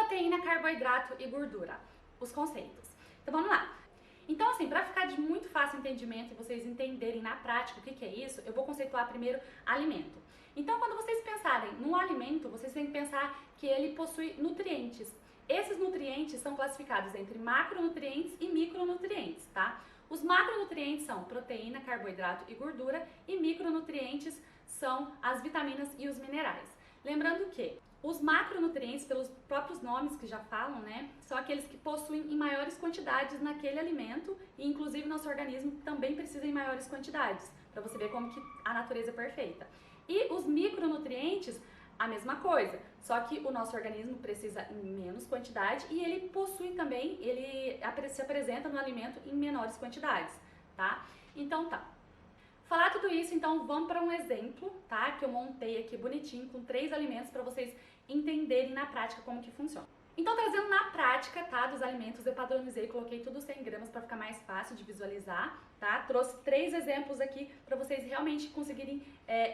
Proteína, carboidrato e gordura. Os conceitos. Então vamos lá. Então assim, para ficar de muito fácil entendimento e vocês entenderem na prática o que é isso, eu vou conceituar primeiro alimento. Então quando vocês pensarem no alimento, vocês têm que pensar que ele possui nutrientes. Esses nutrientes são classificados entre macronutrientes e micronutrientes, tá? Os macronutrientes são proteína, carboidrato e gordura, e micronutrientes são as vitaminas e os minerais. Lembrando que os macronutrientes, pelos próprios nomes que já falam, né, são aqueles que possuem em maiores quantidades naquele alimento, e inclusive nosso organismo também precisa em maiores quantidades, para você ver como que a natureza é perfeita. E os micronutrientes, a mesma coisa, só que o nosso organismo precisa em menos quantidade e ele possui também, ele se apresenta no alimento em menores quantidades, tá? Então tá. Falar tudo isso, então vamos para um exemplo, tá? Que eu montei aqui bonitinho com 3 alimentos para vocês entenderem na prática como que funciona. Então, trazendo na prática, tá, dos alimentos, eu padronizei, coloquei tudo 100 gramas para ficar mais fácil de visualizar, tá? Trouxe 3 exemplos aqui para vocês realmente conseguirem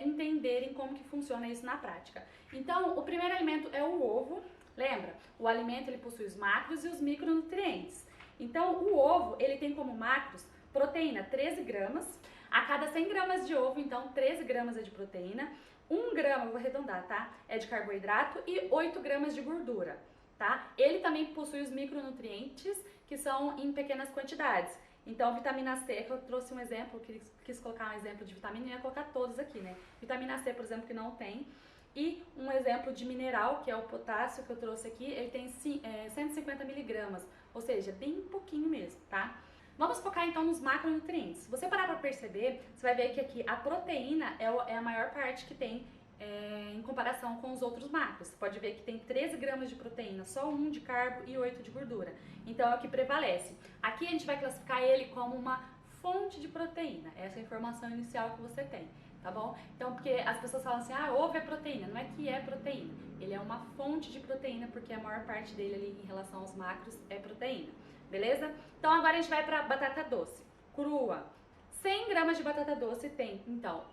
entenderem como que funciona isso na prática. Então, o primeiro alimento é o ovo. Lembra? O alimento, ele possui os macros e os micronutrientes. Então, o ovo, ele tem como macros proteína 13 gramas. A cada 100 gramas de ovo, então, 13 gramas é de proteína. 1 grama, vou arredondar, tá? É de carboidrato e 8 gramas de gordura. Tá? Ele também possui os micronutrientes, que são em pequenas quantidades. Então, vitamina C, que eu trouxe um exemplo, quis colocar um exemplo de vitamina, eu ia colocar todos aqui, né? Vitamina C, por exemplo, que não tem. E um exemplo de mineral, que é o potássio, que eu trouxe aqui, ele tem 150 miligramas, ou seja, bem pouquinho mesmo, tá? Vamos focar então nos macronutrientes. Se você parar para perceber, você vai ver que aqui a proteína é a maior parte que tem em comparação com os outros macros. Você pode ver que tem 13 gramas de proteína, só 1 de carbo e 8 de gordura. Então é o que prevalece. Aqui a gente vai classificar ele como uma fonte de proteína. Essa é a informação inicial que você tem, tá bom? Então, porque as pessoas falam assim, ovo é proteína. Não é que é proteína. Ele é uma fonte de proteína, porque a maior parte dele ali em relação aos macros é proteína. Beleza? Então agora a gente vai para batata doce. Crua. 100 gramas de batata doce tem, então,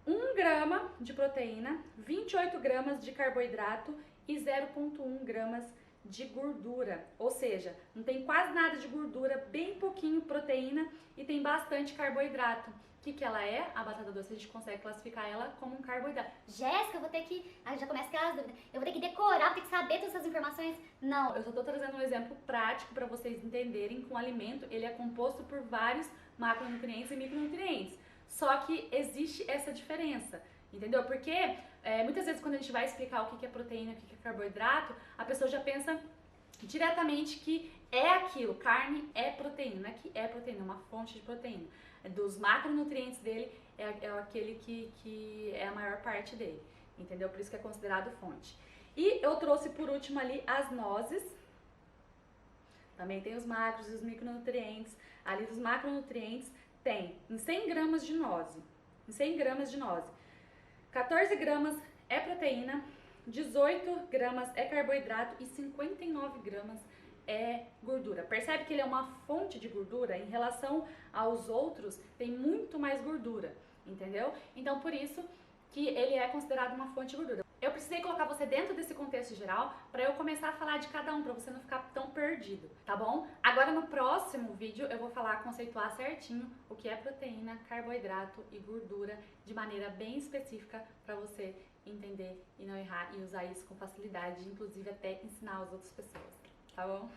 1 grama de proteína, 28 gramas de carboidrato e 0,1 gramas de gordura. Ou seja, não tem quase nada de gordura, bem pouquinho proteína e tem bastante carboidrato. O que ela é? A batata doce a gente consegue classificar ela como um carboidrato. Jéssica, eu vou ter que... Aí já começa aquelas dúvidas. Eu vou ter que decorar, vou ter que saber todas essas informações. Não. Eu só tô trazendo um exemplo prático para vocês entenderem que o alimento ele é composto por vários macronutrientes e micronutrientes. Só que existe essa diferença, entendeu? Porque muitas vezes quando a gente vai explicar o que é proteína e o que é carboidrato, a pessoa já pensa diretamente que é aquilo, carne é proteína, não é que é proteína, é uma fonte de proteína. Dos macronutrientes dele é aquele que é a maior parte dele, entendeu? Por isso que é considerado fonte. E eu trouxe por último ali as nozes. Também tem os macros e os micronutrientes. Ali dos macronutrientes tem em 100 gramas de noze, 14 gramas é proteína, 18 gramas é carboidrato e 59 gramas é gordura. Percebe que ele é uma fonte de gordura? Em relação aos outros, tem muito mais gordura, entendeu? Então, por isso que ele é considerado uma fonte de gordura. Eu precisei colocar você dentro desse contexto geral para eu começar a falar de cada um, para você não ficar tão perdido, tá bom? Agora no próximo vídeo eu vou conceituar certinho o que é proteína, carboidrato e gordura de maneira bem específica para você entender e não errar e usar isso com facilidade, inclusive até ensinar as outras pessoas, tá bom?